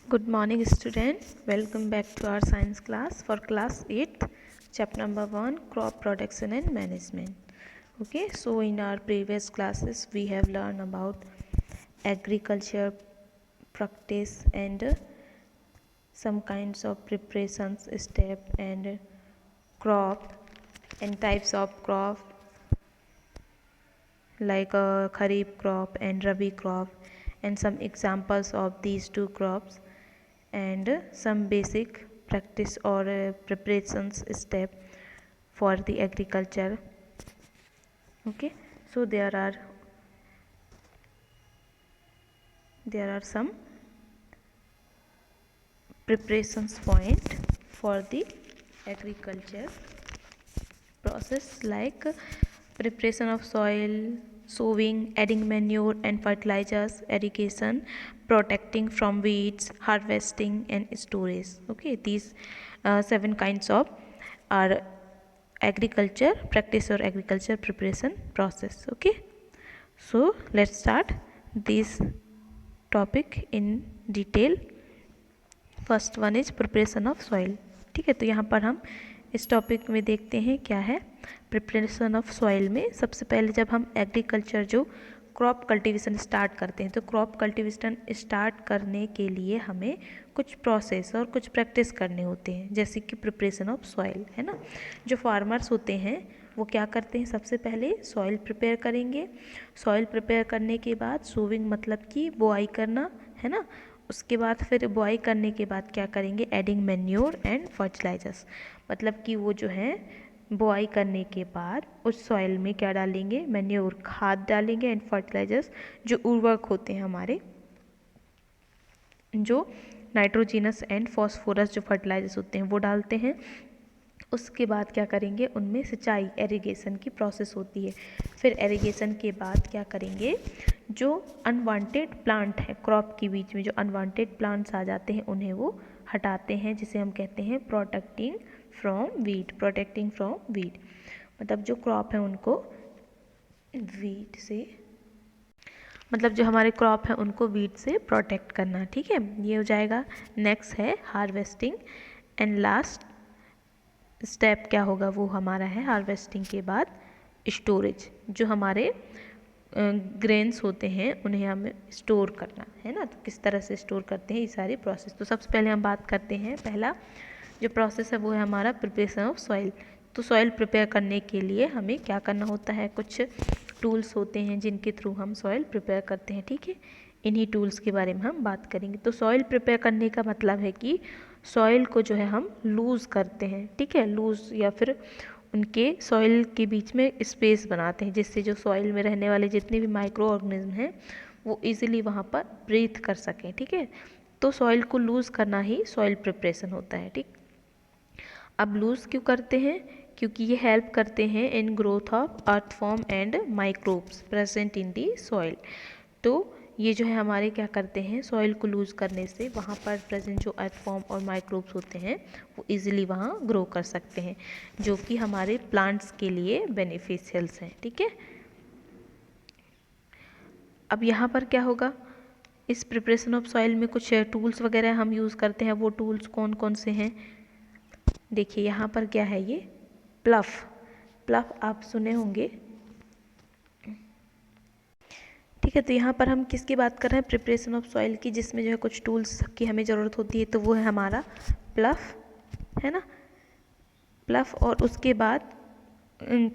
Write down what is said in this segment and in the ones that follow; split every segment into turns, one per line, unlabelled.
Good morning students, welcome back to our science class for class 8th, chapter number 1, crop production and management. Okay, so in our previous classes we have learned about agriculture practice and some kinds of preparations step and crop and types of crop like a kharif crop and rabi crop and some examples of these two crops and some basic practice or preparations step for the agriculture. Okay, so there are some preparations point for the agriculture process like preparation of soil, sowing, adding manure and fertilizers, irrigation, protecting from weeds, harvesting and storage. Okay, these 7 kinds of are agriculture practice or agriculture preparation process. Okay, so let's start this topic in detail. First one is preparation of soil. ठीक है, तो यहाँ पर हम इस topic में देखते हैं क्या है प्रिपरेशन ऑफ सॉइल में. सबसे पहले जब हम एग्रीकल्चर जो क्रॉप कल्टीवेशन स्टार्ट करते हैं तो क्रॉप कल्टीवेशन स्टार्ट करने के लिए हमें कुछ प्रोसेस और कुछ प्रैक्टिस करने होते हैं, जैसे कि प्रिपरेशन ऑफ सॉइल है ना. जो फार्मर्स होते हैं वो क्या करते हैं, सबसे पहले सॉइल प्रिपेयर करेंगे. सॉइल प्रिपेयर करने के बाद सोविंग मतलब कि बुआई करना है ना. उसके बाद फिर बुआई करने के बाद क्या करेंगे, एडिंग मैन्योर एंड फर्टिलाइजर्स, मतलब कि वो जो है बुआई करने के बाद उस सॉइल में क्या डालेंगे, मैन्योर खाद डालेंगे एंड फर्टिलाइजर्स जो उर्वरक होते हैं हमारे, जो नाइट्रोजिनस एंड फॉस्फोरस जो फर्टिलाइजर्स होते हैं वो डालते हैं. उसके बाद क्या करेंगे, उनमें सिंचाई एरिगेशन की प्रोसेस होती है. फिर एरिगेशन के बाद क्या करेंगे, जो अनवांटेड प्लांट है क्रॉप के बीच में जो अनवांटेड प्लांट्स आ जाते हैं उन्हें वो हटाते हैं, जिसे हम कहते हैं protecting from weed. Protecting from weed मतलब जो क्रॉप है उनको वीड से, मतलब जो हमारे क्रॉप है उनको वीड से प्रोटेक्ट करना. ठीक है, ये हो जाएगा. नेक्स्ट है हार्वेस्टिंग एंड लास्ट स्टेप क्या होगा वो हमारा है हार्वेस्टिंग के बाद स्टोरेज. जो हमारे ग्रेन्स होते हैं उन्हें हमें स्टोर करना है ना. तो किस तरह से स्टोर करते हैं ये सारी प्रोसेस. तो सबसे पहले हम बात करते हैं, पहला जो प्रोसेस है वो है हमारा प्रिपरेशन ऑफ सॉइल. तो सॉइल प्रिपेयर करने के लिए हमें क्या करना होता है, कुछ टूल्स होते हैं जिनके थ्रू हम सॉइल प्रिपेयर करते हैं. ठीक है, इन्हीं टूल्स के बारे में हम बात करेंगे. तो सॉइल प्रिपेयर करने का मतलब है कि सॉइल को जो है हम लूज़ करते हैं. ठीक है, लूज़ या फिर उनके सॉइल के बीच में स्पेस बनाते हैं, जिससे जो सॉइल में रहने वाले जितने भी माइक्रो ऑर्गेनिज्म हैं वो इजीली वहाँ पर ब्रीथ कर सकें. ठीक है, तो सॉइल को लूज़ करना ही सॉइल प्रिपरेशन होता है. ठीक, अब लूज़ क्यों करते हैं, क्योंकि ये हेल्प करते हैं in growth of earth form and microbes present in the soil. तो ये जो है हमारे क्या करते हैं, सॉइल को लूज़ करने से वहाँ पर प्रेजेंट जो अर्थ फॉर्म और माइक्रोब्स होते हैं वो इजीली वहाँ ग्रो कर सकते हैं, जो कि हमारे प्लांट्स के लिए बेनिफिशियल्स हैं. ठीक है, अब यहाँ पर क्या होगा, इस प्रिपरेशन ऑफ सॉइल में कुछ टूल्स वगैरह हम यूज़ करते हैं. वो टूल्स कौन कौन से हैं, देखिए यहाँ पर क्या है, ये प्लफ. प्लफ आप सुने होंगे. ठीक है, तो यहाँ पर हम किसकी बात कर रहे हैं, प्रिपरेशन ऑफ सॉइल की, जिसमें जो है कुछ टूल्स की हमें ज़रूरत होती है. तो वो है हमारा प्लफ है ना. प्लफ और उसके बाद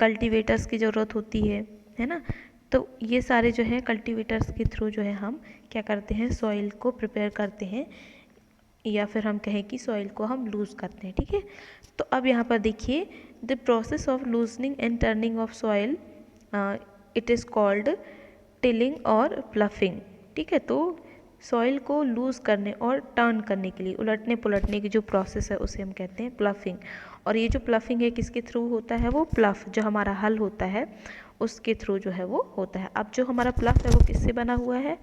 कल्टीवेटर्स की ज़रूरत होती है ना. तो ये सारे जो है कल्टीवेटर्स के थ्रू जो है हम क्या करते हैं, सॉइल को प्रिपेयर करते हैं, या फिर हम कहें कि सॉइल को हम लूज़ करते हैं. ठीक है, तो अब यहाँ पर देखिए, the process of loosening and turning of soil it is called tilling और प्लफिंग. ठीक है, तो सॉइल को लूज़ करने और टर्न करने के लिए उलटने पुलटने की जो प्रोसेस है उसे हम कहते हैं प्लफिंग. और ये जो प्लफिंग है किसके थ्रू होता है, वो प्लफ जो हमारा हल होता है उसके थ्रू जो है वो होता है. अब जो हमारा प्लफ है वो किससे बना हुआ है,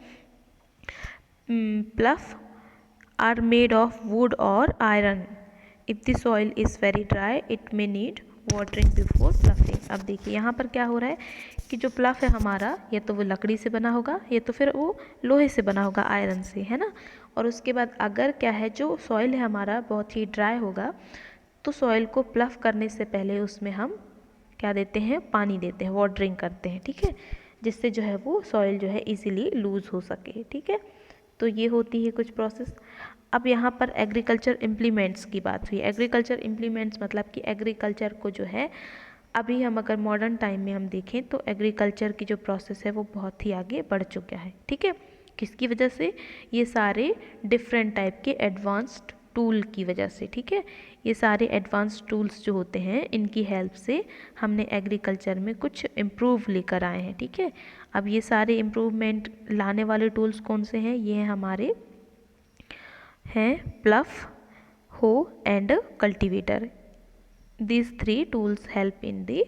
plough are made of wood और iron. If the soil is very dry it may need watering before ploughing. अब देखिए यहाँ पर क्या हो रहा है कि जो प्लफ है हमारा, या तो वो लकड़ी से बना होगा या तो फिर वो लोहे से बना होगा, आयरन से, है ना। और उसके बाद अगर क्या है, जो सॉइल है हमारा बहुत ही ड्राई होगा, तो सॉइल को प्लफ करने से पहले उसमें हम क्या देते हैं, पानी देते हैं, वाटरिंग करते हैं, ठीक है, जिससे जो है वो सॉइल जो है इजीली लूज़ हो सके, ठीक है। तो ये होती है कुछ प्रोसेस। अब यहाँ पर एग्रीकल्चर इम्प्लीमेंट्स की बात हुई। एग्रीकल्चर इम्प्लीमेंट्स मतलब कि एग्रीकल्चर को जो है, अभी हम अगर मॉडर्न टाइम में हम देखें तो एग्रीकल्चर की जो प्रोसेस है वो बहुत ही आगे बढ़ चुका है, ठीक है। किसकी वजह से? ये सारे डिफरेंट टाइप के एडवांस्ड टूल की वजह से, ठीक है। ये सारे एडवांस टूल्स जो होते हैं, इनकी हेल्प से हमने एग्रीकल्चर में कुछ इम्प्रूव लेकर आए हैं, ठीक है। अब ये सारे इम्प्रूवमेंट लाने वाले टूल्स कौन से हैं? ये हैं हमारे हैं प्लफ, हो and cultivator. These three tools help in the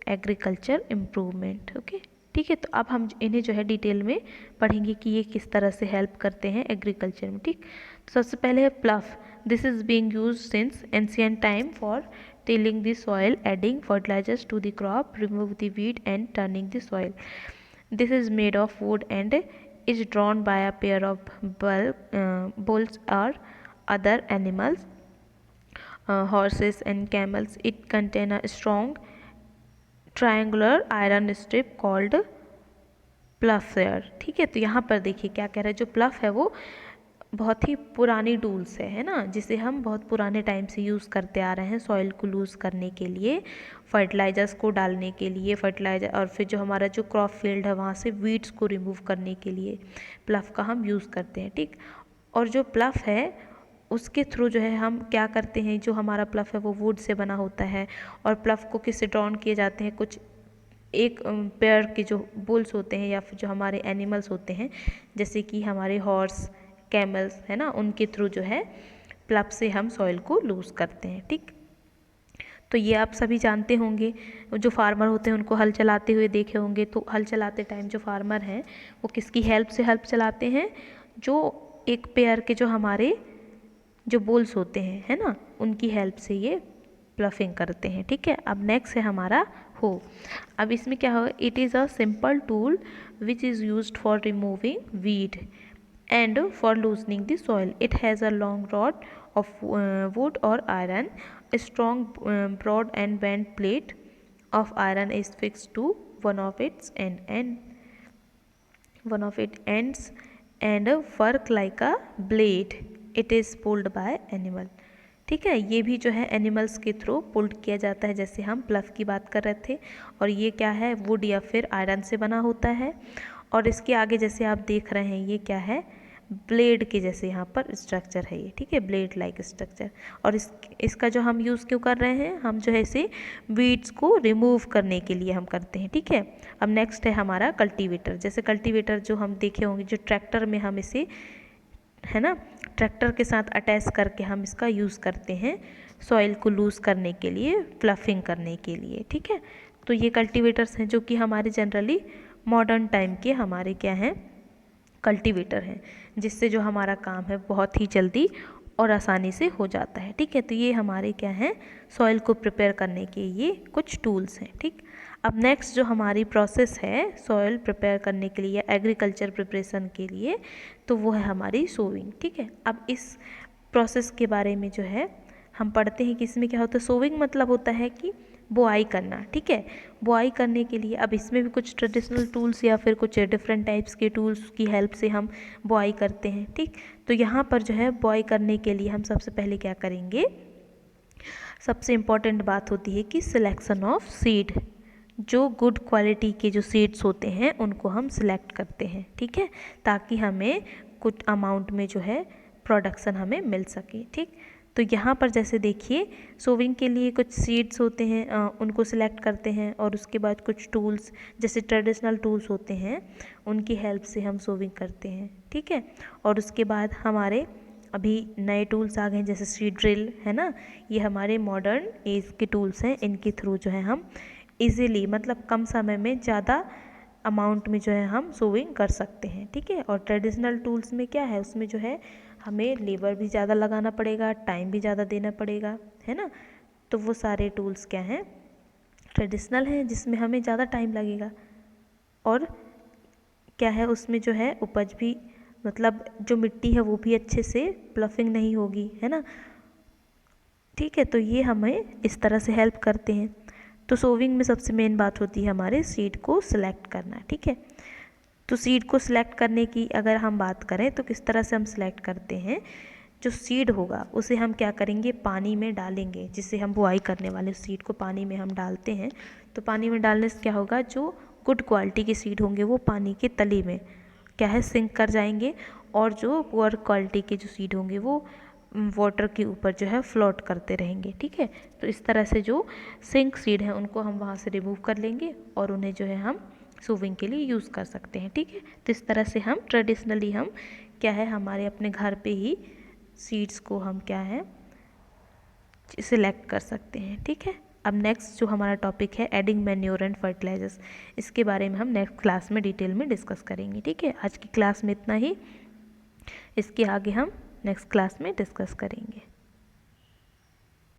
agriculture improvement, okay, ठीक है। तो अब हम इन्हें जो है डिटेल में पढ़ेंगे कि ये किस तरह से हेल्प करते हैं एग्रीकल्चर में, ठीक। तो सबसे पहले है plough. This is being used since ancient time for tilling the soil, adding fertilisers to the crop, remove the weed and turning the soil. This is made of wood and is drawn by a pair of bulls or other animals, horses and camels. It contain a strong triangular iron strip called प्लफेयर, ठीक है। तो यहाँ पर देखिए क्या कह रहा है, जो प्लफ है वो बहुत ही पुरानी टूल्स है ना, जिसे हम बहुत पुराने टाइम से यूज़ करते आ रहे हैं सॉइल को लूज़ करने के लिए, फर्टिलाइजर्स को डालने के लिए, फर्टिलाइजर, और फिर जो हमारा जो क्रॉप फील्ड है वहाँ से वीड्स को रिमूव करने के लिए प्लफ का हम यूज़ करते हैं, ठीक। और जो प्लफ है उसके थ्रू जो है हम क्या करते हैं, जो हमारा प्लफ है वो वुड से बना होता है, और प्लफ को किससे ड्रॉन किए जाते हैं, कुछ एक पेयर के जो बुल्स होते हैं या फिर जो हमारे एनिमल्स होते हैं, जैसे कि हमारे हॉर्स, कैमल्स, है ना, उनके थ्रू जो है प्लफ से हम सॉइल को लूज़ करते हैं, ठीक। तो ये आप सभी जानते होंगे, जो फार्मर होते हैं उनको हल चलाते हुए देखे होंगे। तो हल चलाते टाइम जो फार्मर हैं वो किसकी हेल्प से हल चलाते हैं? जो एक पेयर के जो हमारे जो बुल्स होते हैं, है ना, उनकी हेल्प से ये प्लफिंग करते हैं, ठीक है। अब नेक्स्ट है हमारा हो। अब इसमें क्या होगा, it is a simple tool which is used for removing weed and for loosening the soil. It has a long rod of wood or iron. A strong broad and bent plate of iron is fixed to one of its ends and work like a blade. It is pulled by animal, ठीक है। ये भी जो है animals के through pulled किया जाता है, जैसे हम प्लफ की बात कर रहे थे। और ये क्या है, वुड या फिर आयरन से बना होता है। और इसके आगे जैसे आप देख रहे हैं ये क्या है, ब्लेड के जैसे यहाँ पर स्ट्रक्चर है ये, ठीक है, ब्लेड लाइक स्ट्रक्चर। और इसका जो हम यूज़ क्यों कर रहे हैं, हम जो है इसे वीड्स को रिमूव करने के लिए हम करते हैं, ठीक है। अब नेक्स्ट है हमारा कल्टीवेटर। जैसे कल्टीवेटर जो हम देखे होंगे, जो ट्रैक्टर में हम इसे, है ना, ट्रैक्टर के साथ अटैच करके हम इसका यूज़ करते हैं सॉइल को लूज़ करने के लिए, फ्लफिंग करने के लिए, ठीक है। तो ये कल्टीवेटर्स हैं जो कि हमारे जनरली मॉडर्न टाइम के हमारे क्या हैं, कल्टीवेटर हैं, जिससे जो हमारा काम है बहुत ही जल्दी और आसानी से हो जाता है, ठीक है। तो ये हमारे क्या हैं, सॉइल को प्रिपेयर करने के ये कुछ टूल्स हैं, ठीक। अब नेक्स्ट जो हमारी प्रोसेस है सॉइल प्रिपेयर करने के लिए, एग्रीकल्चर प्रिपरेशन के लिए, तो वो है हमारी सोविंग, ठीक है। अब इस प्रोसेस के बारे में जो है हम पढ़ते हैं कि इसमें क्या होता है। सोविंग मतलब होता है कि बुआई करना, ठीक है। बुआई करने के लिए अब इसमें भी कुछ ट्रेडिशनल टूल्स या फिर कुछ डिफरेंट टाइप्स के टूल्स की हेल्प से हम बुआई करते हैं, ठीक। तो यहाँ पर जो है बुआई करने के लिए हम सबसे पहले क्या करेंगे, सबसे इम्पॉर्टेंट बात होती है कि सिलेक्शन ऑफ सीड। जो गुड क्वालिटी के जो सीड्स होते हैं उनको हम सिलेक्ट करते हैं, ठीक है, ताकि हमें कुछ अमाउंट में जो है प्रोडक्शन हमें मिल सके, ठीक। तो यहाँ पर जैसे देखिए सोविंग के लिए कुछ सीड्स होते हैं, उनको सिलेक्ट करते हैं, और उसके बाद कुछ टूल्स जैसे ट्रेडिशनल टूल्स होते हैं उनकी हेल्प से हम सोविंग करते हैं, ठीक है। और उसके बाद हमारे अभी नए टूल्स आ गए हैं जैसे सीड ड्रिल, है ना, ये हमारे मॉडर्न एज के टूल्स हैं। इनके थ्रू जो है हम इजीली, मतलब कम समय में ज़्यादा अमाउंट में जो है हम सोविंग कर सकते हैं, ठीक है। और ट्रेडिशनल टूल्स में क्या है, उसमें जो है हमें लेबर भी ज़्यादा लगाना पड़ेगा, टाइम भी ज़्यादा देना पड़ेगा, है ना। तो वो सारे टूल्स क्या हैं, ट्रेडिशनल हैं जिसमें हमें ज़्यादा टाइम लगेगा, और क्या है उसमें जो है उपज भी, मतलब जो मिट्टी है वो भी अच्छे से प्लफिंग नहीं होगी, है ना। ठीक है, तो ये हमें इस तरह से हेल्प करते हैं। तो सोविंग में सबसे मेन बात होती है हमारे सीड को सिलेक्ट करना। ठीक है, तो सीड को सिलेक्ट करने की अगर हम बात करें तो किस तरह से हम सिलेक्ट करते हैं। जो सीड होगा उसे हम क्या करेंगे, पानी में डालेंगे। जिससे हम बुआई करने वाले सीड को पानी में हम डालते हैं, तो पानी में डालने से क्या होगा, जो गुड क्वालिटी के सीड होंगे वो पानी के तले में क्या है सिंक कर जाएंगे, और जो पुअर क्वालिटी के जो सीड होंगे वो वाटर के ऊपर जो है फ्लोट करते रहेंगे। ठीक है, तो इस तरह से जो सिंक सीड हैं उनको हम वहाँ से रिमूव कर लेंगे और उन्हें जो है हम सोविंग के लिए यूज़ कर सकते हैं। ठीक है, तो इस तरह से हम ट्रेडिशनली हम क्या है हमारे अपने घर पे ही सीड्स को हम क्या है सिलेक्ट कर सकते हैं। ठीक है, अब नेक्स्ट जो हमारा टॉपिक है एडिंग मैन्योर एंड फर्टिलाइजर्स, इसके बारे में हम नेक्स्ट क्लास में डिटेल में डिस्कस करेंगे। ठीक है, आज की क्लास में इतना ही, इसके आगे हम नेक्स्ट क्लास में डिस्कस करेंगे।